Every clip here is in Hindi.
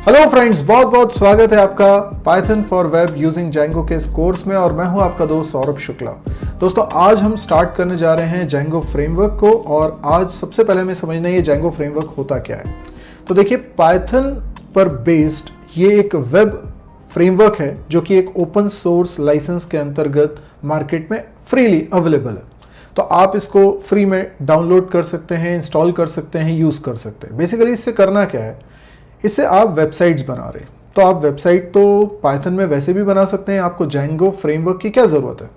हेलो फ्रेंड्स, बहुत बहुत स्वागत है आपका Python for web using Django के इस कोर्स में। और मैं हूं आपका दोस्त सौरभ शुक्ला। दोस्तों, आज हम स्टार्ट करने जा रहे हैं जैंगो फ्रेमवर्क को। और आज सबसे पहले हमें समझना है ये जैंगो फ्रेमवर्क होता क्या है। तो देखिए, पाइथन पर बेस्ड ये एक वेब फ्रेमवर्क है जो कि एक ओपन सोर्स लाइसेंस के अंतर्गत मार्केट में फ्रीली अवेलेबल है। तो आप इसको फ्री में डाउनलोड कर सकते हैं, इंस्टॉल कर सकते हैं, यूज कर सकते हैं। बेसिकली इससे करना क्या है, इससे आप वेबसाइट्स बना रहे हैं। तो आप वेबसाइट तो पाइथन में वैसे भी बना सकते हैं, आपको जैंगो फ्रेमवर्क की क्या ज़रूरत है।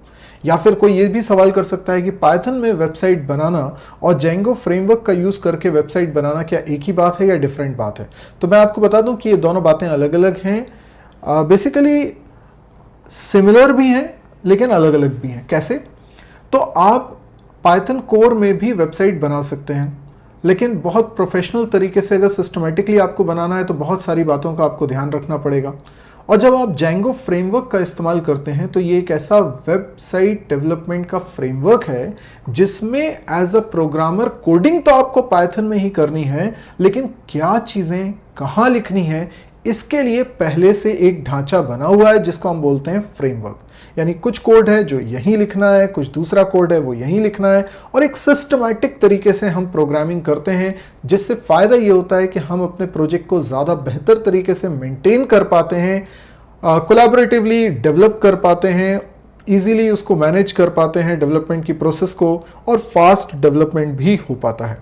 या फिर कोई ये भी सवाल कर सकता है कि पाइथन में वेबसाइट बनाना और जैंगो फ्रेमवर्क का यूज़ करके वेबसाइट बनाना क्या एक ही बात है या डिफरेंट बात है। तो मैं आपको बता दूं कि ये दोनों बातें अलग अलग हैं। बेसिकली सिमिलर भी हैं लेकिन अलग अलग भी हैं। कैसे? तो आप पाइथन कोर में भी वेबसाइट बना सकते हैं, लेकिन बहुत प्रोफेशनल तरीके से अगर सिस्टमेटिकली आपको बनाना है तो बहुत सारी बातों का आपको ध्यान रखना पड़ेगा। और जब आप जैंगो फ्रेमवर्क का इस्तेमाल करते हैं तो ये एक ऐसा वेबसाइट डेवलपमेंट का फ्रेमवर्क है जिसमें एज अ प्रोग्रामर कोडिंग तो आपको पाइथन में ही करनी है, लेकिन क्या चीज़ें कहाँ लिखनी है इसके लिए पहले से एक ढांचा बना हुआ है जिसको हम बोलते हैं फ्रेमवर्क। यानी कुछ कोड है जो यहीं लिखना है, कुछ दूसरा कोड है वो यहीं लिखना है, और एक सिस्टमैटिक तरीके से हम प्रोग्रामिंग करते हैं, जिससे फ़ायदा ये होता है कि हम अपने प्रोजेक्ट को ज़्यादा बेहतर तरीके से मेंटेन कर पाते हैं, कोलैबोरेटिवली डेवलप कर पाते हैं, ईजीली उसको मैनेज कर पाते हैं डेवलपमेंट की प्रोसेस को, और फास्ट डेवलपमेंट भी हो पाता है।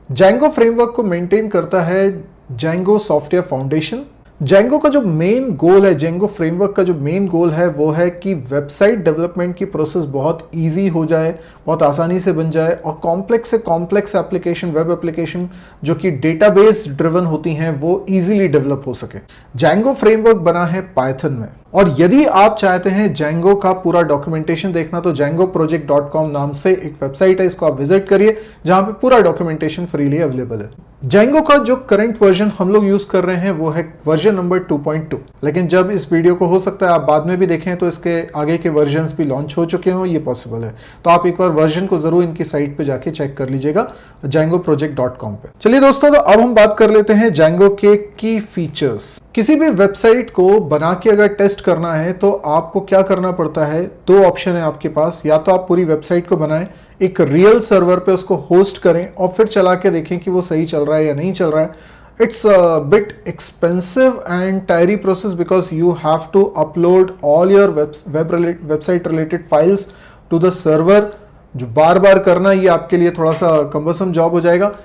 जैंगो फ्रेमवर्क को मेंटेन करता है जैंगो सॉफ्टवेयर फाउंडेशन। जैंगो का जो मेन गोल है, जैंगो फ्रेमवर्क का जो मेन गोल है वो है कि वेबसाइट डेवलपमेंट की प्रोसेस बहुत इजी हो जाए, बहुत आसानी से बन जाए, और कॉम्प्लेक्स से कॉम्प्लेक्स एप्लीकेशन, वेब एप्लीकेशन जो कि डेटाबेस ड्रिवन होती हैं वो इजीली डेवलप हो सके। जैंगो फ्रेमवर्क बना है पाइथन में। और यदि आप चाहते हैं जैंगो का पूरा डॉक्यूमेंटेशन देखना तो jangoproject.com नाम से एक वेबसाइट है, इसको आप विजिट करिए जहां पे पूरा डॉक्यूमेंटेशन फ्रीली अवेलेबल है। जैंगो का जो करंट वर्जन हम लोग यूज कर रहे हैं वो है वर्जन नंबर 2.2, लेकिन जब इस वीडियो को हो सकता है आप बाद में भी देखें तो इसके आगे के वर्जन्स भी लॉन्च हो चुके हों, ये पॉसिबल है। तो आप एक बार वर्जन को जरूर इनकी साइट पे जाके चेक कर लीजिएगा jangoproject.com पे। चलिए दोस्तों, तो अब हम बात कर लेते हैं जैंगो के की फीचर्स। किसी भी वेबसाइट को बना के अगर टेस्ट करना है तो आपको क्या करना पड़ता है, दो ऑप्शन है आपके पास। या तो आप पूरी वेबसाइट को बनाएं, एक रियल सर्वर पे उसको होस्ट करें और फिर चला के देखें कि वो सही चल रहा है या नहीं चल रहा है। It's a bit expensive and tiring process because you have to upload all your website related files to the server, जो बार बार करना ये आपके लिए थोड़ा सा कम्बरसम जॉब हो जाएगा।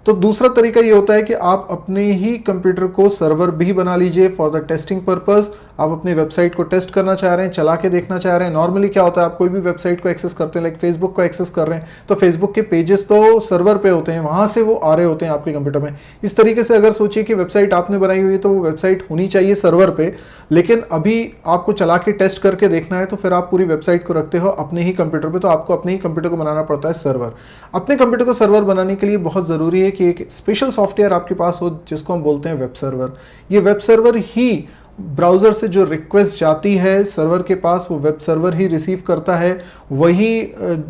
तो दूसरा तरीका ये होता है कि आप अपने ही कंप्यूटर को सर्वर भी बना लीजिए फॉर द टेस्टिंग पर्पस। आप अपनी वेबसाइट को टेस्ट करना चाह रहे हैं, चला के देखना चाह रहे हैं। नॉर्मली क्या होता है, आप कोई भी वेबसाइट को एक्सेस करते हैं, लाइक फेसबुक को एक्सेस कर रहे हैं, तो फेसबुक के पेजेस तो सर्वर पे होते हैं, वहां से वो आ रहे होते हैं आपके कंप्यूटर में। इस तरीके से अगर सोचिए कि वेबसाइट आपने बनाई हुई है तो वो वेबसाइट होनी चाहिए सर्वर पे, लेकिन अभी आपको चला के टेस्ट करके देखना है तो फिर आप पूरी वेबसाइट को रखते हो अपने ही कंप्यूटर पे, तो आपको अपने ही कंप्यूटर को बनाना पड़ता है सर्वर। अपने कंप्यूटर को सर्वर बनाने के लिए बहुत ज़रूरी है कि एक स्पेशल सॉफ्टवेयर आपके पास हो जिसको हम बोलते हैं वेब सर्वर। ये वेब सर्वर ही ब्राउज़र से जो रिक्वेस्ट जाती है सर्वर के पास, वो वेब सर्वर ही रिसीव करता है, वही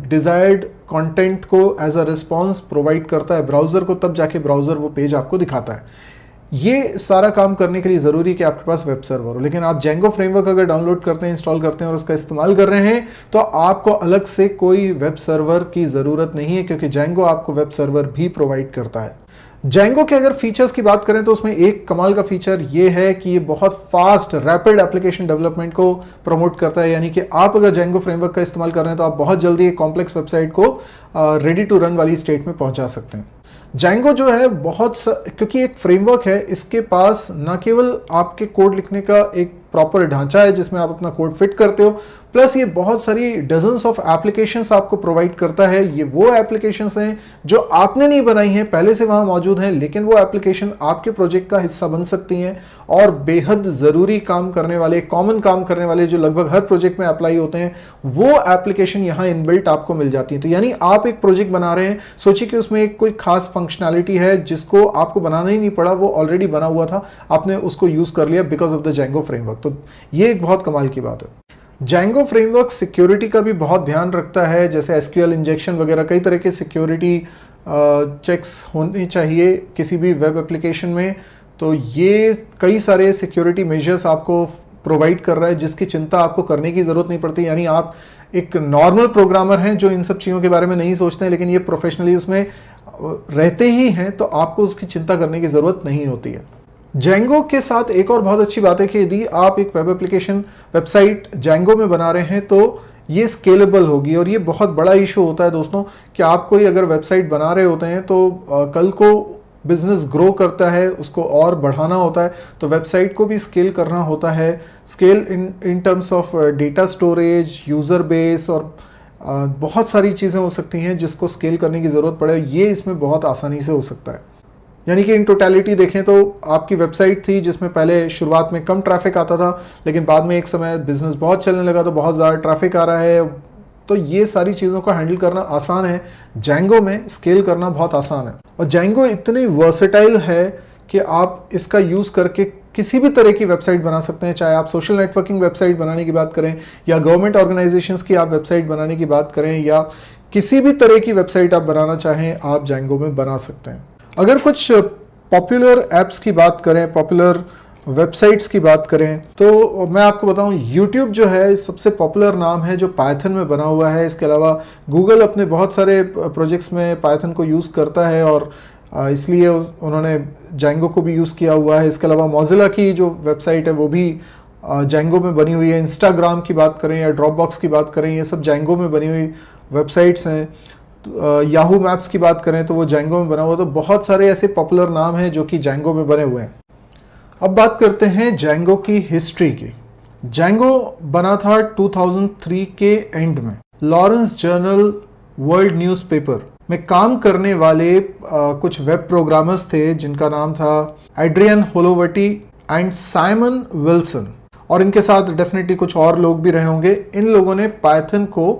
डिज़ायर्ड कंटेंट को एज अ रिस्पॉन्स प्रोवाइड करता है ब्राउज़र को, तब जाके ब्राउज़र वो पेज आपको दिखाता है। ये सारा काम करने के लिए ज़रूरी है कि आपके पास वेब सर्वर हो। लेकिन आप जैंगो फ्रेमवर्क अगर डाउनलोड करते हैं, इंस्टॉल करते हैं और उसका इस्तेमाल कर रहे हैं तो आपको अलग से कोई वेब सर्वर की ज़रूरत नहीं है, क्योंकि जैंगो आपको वेब सर्वर भी प्रोवाइड करता है। जैंगो के अगर फीचर्स की बात करें तो उसमें एक कमाल का फीचर ये है कि ये बहुत फास्ट रैपिड एप्लीकेशन डेवलपमेंट को प्रमोट करता है। यानी कि आप अगर जैंगो फ्रेमवर्क का इस्तेमाल कर रहे हैं तो आप बहुत जल्दी एक कॉम्प्लेक्स वेबसाइट को रेडी टू रन वाली स्टेट में पहुंचा सकते हैं। जैंगो जो है क्योंकि एक फ्रेमवर्क है, इसके पास न केवल आपके कोड लिखने का एक प्रॉपर ढांचा है जिसमें आप अपना कोड फिट करते हो, प्लस ये बहुत सारी डजन्स ऑफ एप्लीकेशंस आपको प्रोवाइड करता है। ये वो एप्लीकेशंस हैं जो आपने नहीं बनाई हैं, पहले से वहां मौजूद हैं, लेकिन वो एप्लीकेशन आपके प्रोजेक्ट का हिस्सा बन सकती हैं और बेहद ज़रूरी काम करने वाले, कॉमन काम करने वाले जो लगभग हर प्रोजेक्ट में अप्लाई होते हैं, वो एप्लीकेशन यहाँ इनबिल्ट आपको मिल जाती है। तो यानी आप एक प्रोजेक्ट बना रहे हैं, सोचिए कि उसमें एक कोई खास फंक्शनैलिटी है जिसको आपको बनाना ही नहीं पड़ा, वो ऑलरेडी बना हुआ था, आपने उसको यूज कर लिया because of the Django framework. तो ये एक बहुत कमाल की बात है। जैंगो फ्रेमवर्क सिक्योरिटी का भी बहुत ध्यान रखता है, जैसे एसक्यूएल इंजेक्शन वगैरह कई तरह के सिक्योरिटी चेक्स होने चाहिए किसी भी वेब एप्लीकेशन में। तो ये कई सारे सिक्योरिटी मेजर्स आपको प्रोवाइड कर रहा है, जिसकी चिंता आपको करने की ज़रूरत नहीं पड़ती। यानी आप एक नॉर्मल प्रोग्रामर हैं जो इन सब चीज़ों के बारे में नहीं सोचते हैं, लेकिन ये प्रोफेशनली उसमें रहते ही हैं, तो आपको उसकी चिंता करने की ज़रूरत नहीं होती है। जेंगो के साथ एक और बहुत अच्छी बात है कि यदि आप एक वेब एप्लीकेशन वेबसाइट जेंगो में बना रहे हैं तो ये स्केलेबल होगी। और ये बहुत बड़ा इशू होता है दोस्तों कि आप कोई अगर वेबसाइट बना रहे होते हैं तो कल को बिजनेस ग्रो करता है, उसको और बढ़ाना होता है, तो वेबसाइट को भी स्केल करना होता है। Scale in terms of data storage, user base और बहुत सारी चीज़ें हो सकती हैं जिसको स्केल करने की ज़रूरत पड़े। ये इसमें बहुत आसानी से हो सकता है। यानी कि इन टोटलिटी देखें तो आपकी वेबसाइट थी जिसमें पहले शुरुआत में कम ट्रैफिक आता था, लेकिन बाद में एक समय बिजनेस बहुत चलने लगा तो बहुत ज़्यादा ट्रैफिक आ रहा है। तो ये सारी चीज़ों को हैंडल करना आसान है, जेंगो में स्केल करना बहुत आसान है। और जेंगो इतनी वर्सेटाइल है कि आप इसका यूज़ करके किसी भी तरह की वेबसाइट बना सकते हैं। चाहे आप सोशल नेटवर्किंग वेबसाइट बनाने की बात करें, या गवर्नमेंट ऑर्गेनाइजेशंस की आप वेबसाइट बनाने की बात करें, या किसी भी तरह की वेबसाइट आप बनाना चाहें, आप जेंगो में बना सकते हैं। अगर कुछ पॉपुलर ऐप्स की बात करें, पॉपुलर वेबसाइट्स की बात करें, तो मैं आपको बताऊं YouTube जो है सबसे पॉपुलर नाम है जो पाइथन में बना हुआ है। इसके अलावा गूगल अपने बहुत सारे प्रोजेक्ट्स में पाइथन को यूज़ करता है और इसलिए उन्होंने जेंगो को भी यूज़ किया हुआ है। इसके अलावा मोजिला की जो वेबसाइट है वो भी जेंगो में बनी हुई है। इंस्टाग्राम की बात करें या ड्रॉपबॉक्स की बात करें, ये सब जेंगो में बनी हुई वेबसाइट्स हैं। याहू मैप्स की बात करें तो वो जेंगो में बना हुआ। तो बहुत सारे ऐसे पॉपुलर नाम हैं जो कि जेंगो में बने हुए हैं। अब बात करते हैं जेंगो की हिस्ट्री की। जेंगो बना था 2003 के एंड में। लॉरेंस जर्नल वर्ल्ड न्यूज़पेपर में काम करने वाले कुछ वेब प्रोग्रामर्स थे जिनका नाम था एड्रियन होलोवर्टी एंड साइमन विल्सन, और इनके साथ डेफिनेटली कुछ और लोग भी रहे होंगे। इन लोगों ने पाइथन को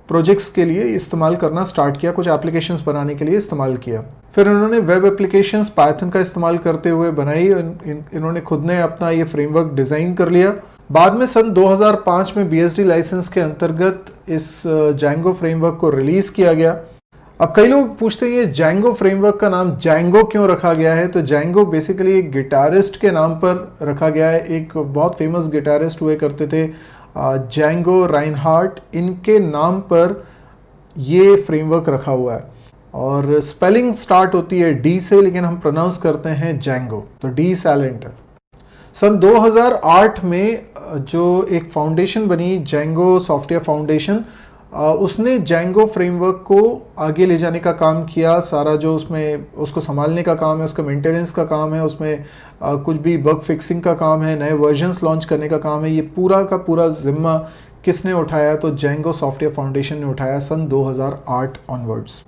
प्रोजेक्ट्स के लिए इस्तेमाल करना स्टार्ट किया, कुछ एप्लीकेशंस बनाने के लिए इस्तेमाल किया। फिर इन्होंने वेब एप्लीकेशंस पाइथन का इस्तेमाल करते हुए बनाई। इन्होंने खुद ने अपना ये फ्रेमवर्क डिज़ाइन कर लिया। बाद में सन 2005 में BSD लाइसेंस के अंतर्गत इस जेंगो फ्रेमवर्क को रिलीज़ किया गया। अब कई लोग पूछते हैं ये जेंगो फ्रेमवर्क का नाम जेंगो क्यों रखा गया है। तो जेंगो बेसिकली एक गिटारिस्ट के नाम पर रखा गया है। एक बहुत फेमस गिटारिस्ट हुए करते थे जेंगो राइनहार्ट, इनके नाम पर ये फ्रेमवर्क रखा हुआ है। और स्पेलिंग स्टार्ट होती है डी से, लेकिन हम प्रोनाउंस करते हैं जेंगो, तो डी साइलेंट है। सन 2008 में जो एक फाउंडेशन बनी जेंगो सॉफ्टवेयर फाउंडेशन, उसने जेंगो फ्रेमवर्क को आगे ले जाने का काम किया। सारा जो उसमें उसको संभालने का काम है, उसका मेंटेनेंस का काम है, उसमें कुछ भी बग फिक्सिंग का काम है, नए वर्जन्स लॉन्च करने का काम है। ये पूरा का पूरा जिम्मा किसने उठाया? तो जेंगो सॉफ्टवेयर फाउंडेशन ने उठाया सन 2008 ऑनवर्ड्स।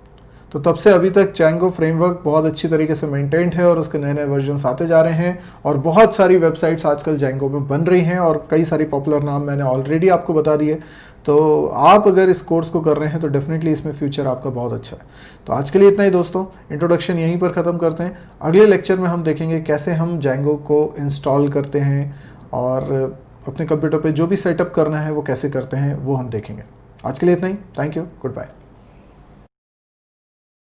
तो तब से अभी तक जेंगो फ्रेमवर्क बहुत अच्छी तरीके से मेंटेन्ड है और उसके नए नए वर्जन्स आते जा रहे हैं और बहुत सारी वेबसाइट्स आजकल जेंगो में बन रही हैं और कई सारी पॉपुलर नाम मैंने ऑलरेडी आपको बता दिए। तो आप अगर इस कोर्स को कर रहे हैं तो डेफिनेटली इसमें फ्यूचर आपका बहुत अच्छा है। तो आज के लिए इतना ही दोस्तों, इंट्रोडक्शन यहीं पर ख़त्म करते हैं। अगले लेक्चर में हम देखेंगे कैसे हम जेंगो को इंस्टॉल करते हैं और अपने कंप्यूटर पे जो भी सेटअप करना है वो कैसे करते हैं वो हम देखेंगे। आज के लिए इतना ही। Thank you, good bye.